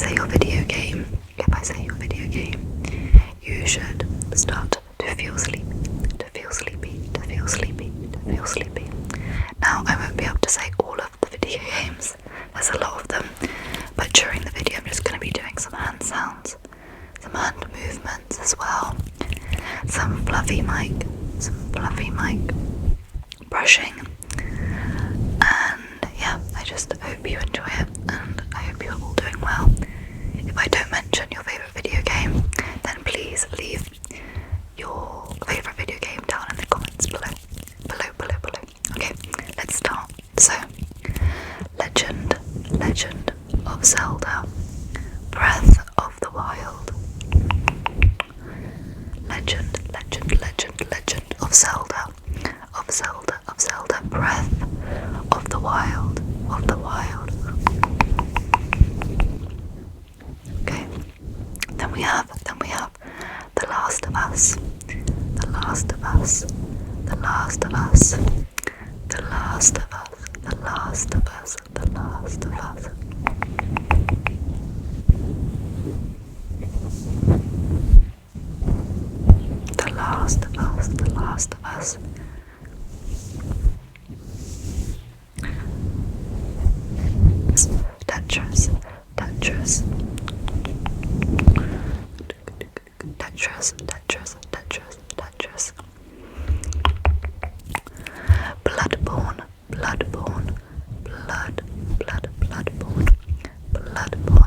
say your video game, you should start to feel sleepy. Now, I won't be able to say all of the video games, there's a lot of them, but during the video I'm just going to be doing some hand sounds, some hand movements as well, some fluffy mic brushing, and yeah, I just hope you enjoy it, and I hope you're all doing well. If I don't mention your favourite video game, then please leave your favourite video game down in the comments below. Okay, let's start. So, Legend of Zelda, Breath of the Wild. Legend of Zelda, Breath of the Wild, Okay, then we have The Last of Us, The Last of Us, The Last of Us, The Last of Us, The Last of Us, The Last of Us. The Last of Us, The Last of Us. Tetris, Tetris. Tetris, Tetris, Tetris, Tetris. Bloodborne, Bloodborne, Bloodborne, Bloodborne, Bloodborne.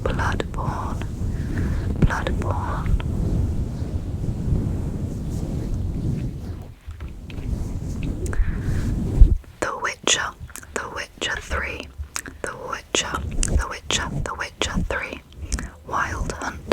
Bloodborne, Bloodborne. The Witcher, The Witcher 3, The Witcher, The Witcher, The Witcher 3, Wild Hunt.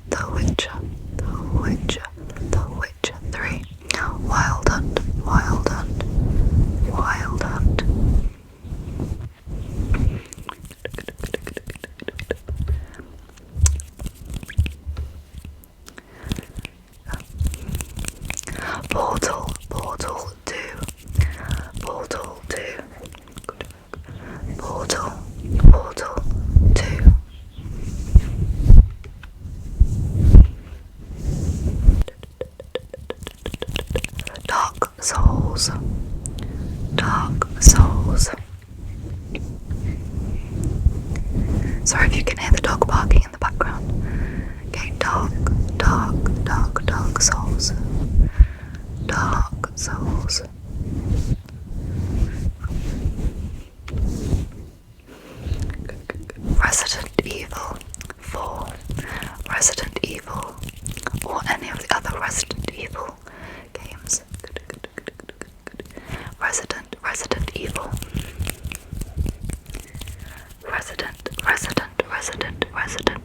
The Witcher, The Witcher, The Witcher 3, Wild Hunt, Wild Hunt, Wild Hunt. Portal, Portal 2, Portal 2, Portal, Portal 2. Dark Souls, Dark Souls. Sorry if you can hear the dog barking in the background. Okay, Dark Souls, Dark Souls. Resident Evil 4, Resident Evil, or any of the other Resident Evil games. Resident Evil.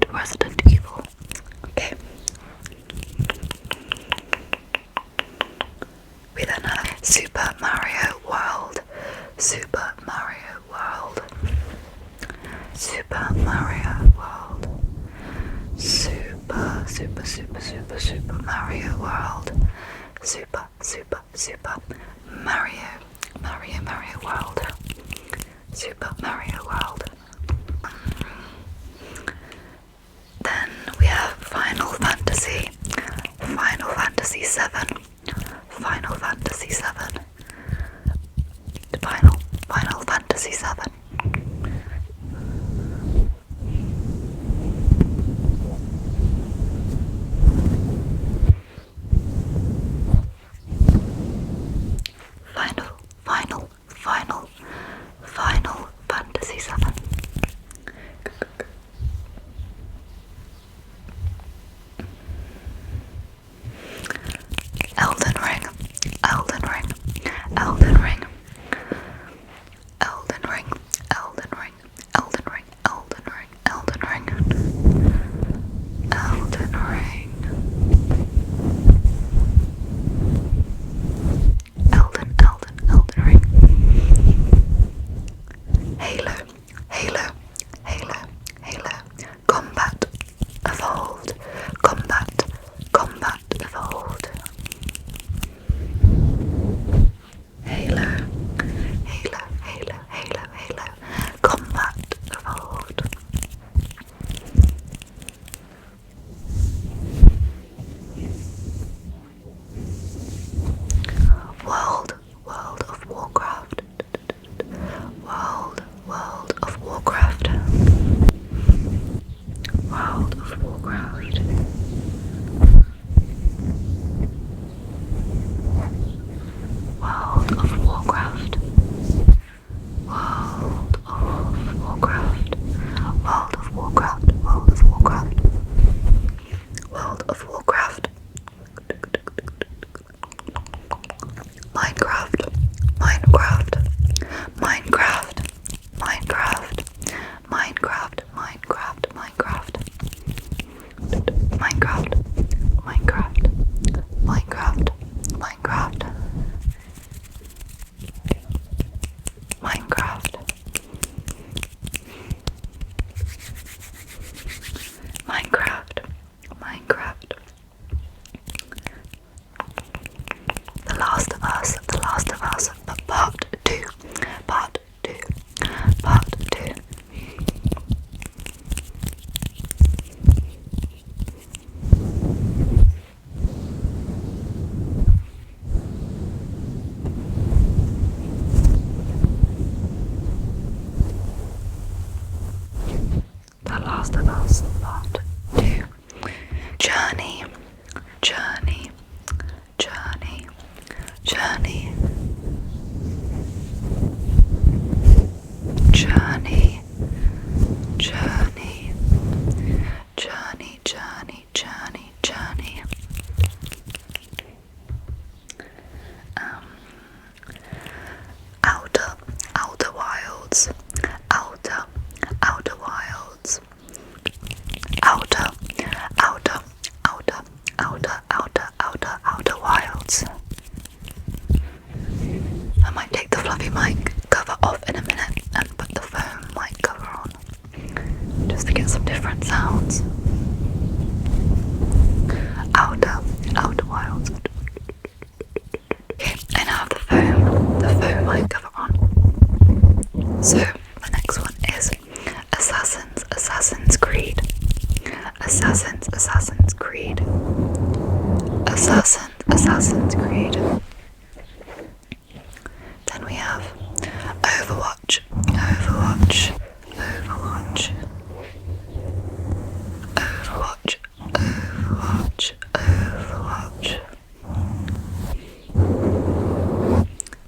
Resident Evil. Okay. We then have Super Mario World, Super Mario World, Super Mario World, Super Mario World, Super Mario World, Super Mario World. Then we have Final Fantasy 7, Final Fantasy 7, Final Fantasy 7. Final Fantasy 7. Elden Ring, Elden Ring, Elden Ring, Elden Ring, So the next one is Assassin's Creed. Assassin's Creed. Assassin's Creed. Then we have Overwatch. Overwatch. Overwatch. Overwatch. Overwatch. Overwatch.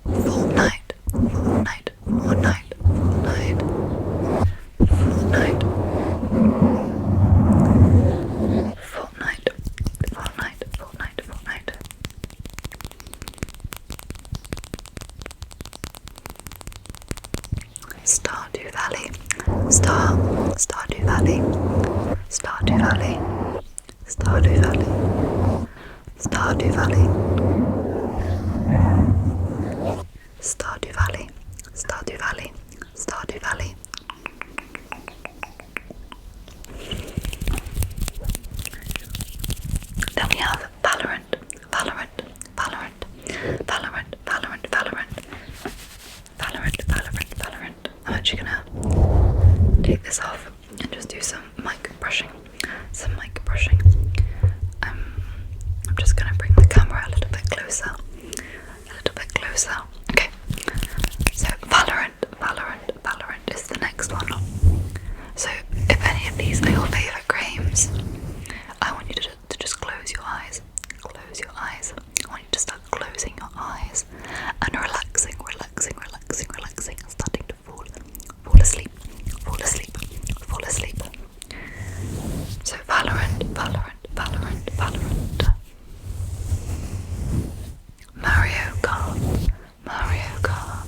Fortnite. Fortnite. Fortnite. Fortnite. Fortnite. Fortnite. Fortnite. Fortnite. Fortnite. Stardew Valley. Stardew Valley. Stardew Valley. Stardew Valley. Stardew Valley. Stardew Valley. Stardew Valley. Stardew Valley. Then we have Valorant. Valorant. Valorant. Valorant. Valorant. Valorant. Valorant. Valorant. Valorant. I'm actually gonna take this off and just do some mic brushing. Some mic brushing. I'm just gonna bring the camera a little bit closer. A little bit closer. Okay. So Valorant. Valorant. Valorant is the next one. So if any of these are your favourite games, I want you to just close your eyes. Close your eyes. I want you to start closing your eyes and relaxing, relaxing, relaxing, relaxing, and starting to fall asleep, fall asleep, fall asleep. So Valorant, Valorant, Valorant, Valorant. Mario Kart, Mario Kart,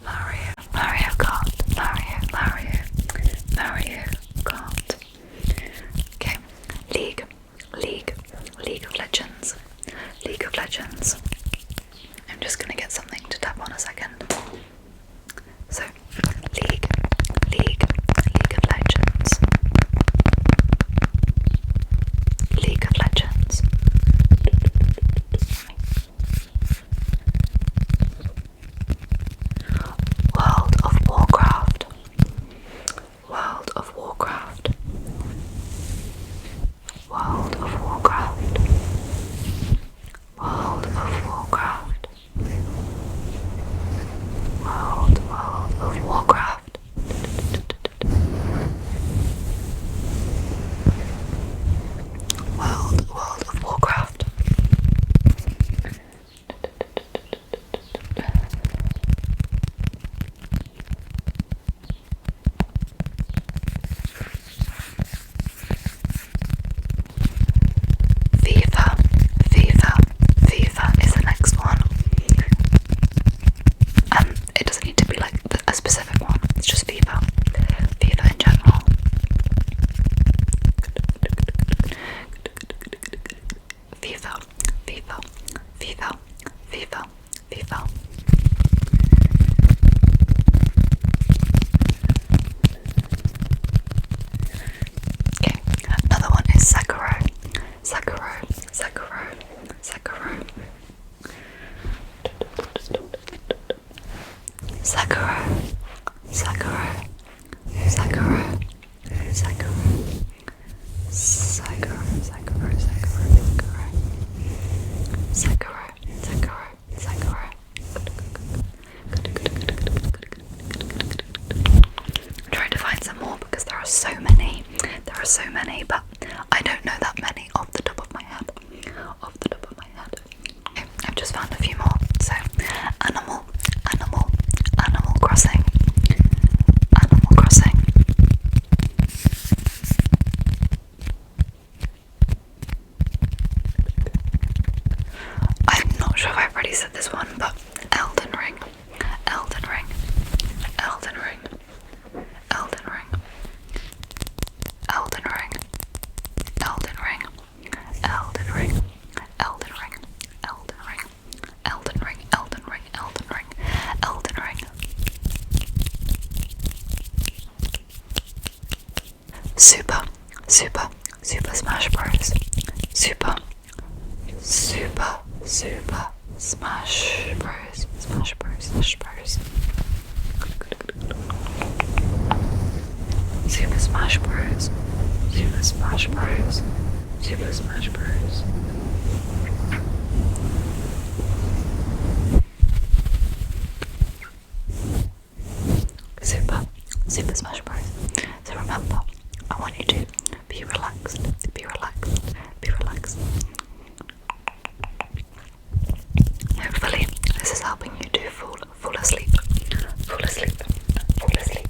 Mario Kart, Mario Kart. Okay, League of Legends, League of Legends. I'm just gonna get something to tap on a second. So, League of Legends. League of Legends. World of Warcraft. World of Warcraft. World of Warcraft. World of Warcraft. World of Warcraft. World of Warcraft. FIFA is the next one. It doesn't need to be like a specific one. It's just FIFA in general. FIFA. Okay, another one is Sekiro. Trying to find some more because there are so many. But I don't know that many off the top of my head. Okay, I've just found a few more. So, Animal Crossing. I'm not sure if I've already said this one, but Elden Ring. Super Smash Bros. Super Smash Bros. Smash Bros. Super Smash Bros. Super Smash Bros. Super Smash Bros. So remember, I want you to be relaxed, be relaxed, be relaxed. Hopefully, this is helping you to fall asleep, fall asleep, fall asleep.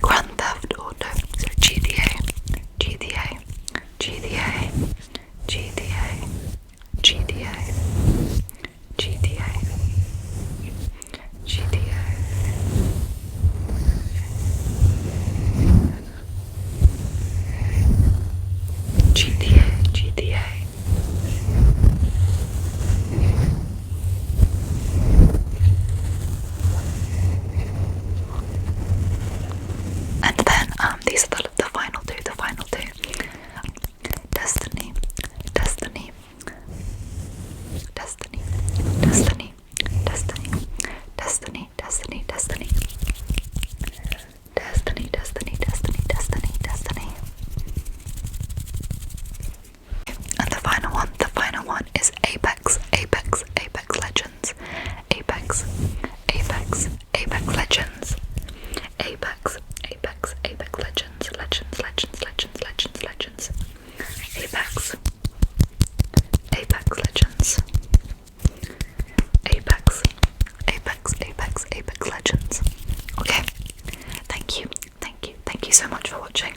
Grand Theft Auto, so GTA, GTA, GTA, GTA, GTA, GTA, GTA. GTA. And then these are the final two, Destiny, Destiny, Destiny, Destiny, Destiny, Destiny, Destiny, Destiny. Destiny, Destiny, Destiny, Destiny, Destiny. And the final one is Apex, Apex, Apex Legends. Apex, Apex, Apex Legends. Apex, Apex, Apex Legends, Legends, Legends, Legends, Legends, Legends. Apex, Apex Legends. Apex, Apex, Apex, Apex Legends. Okay, thank you so much for watching.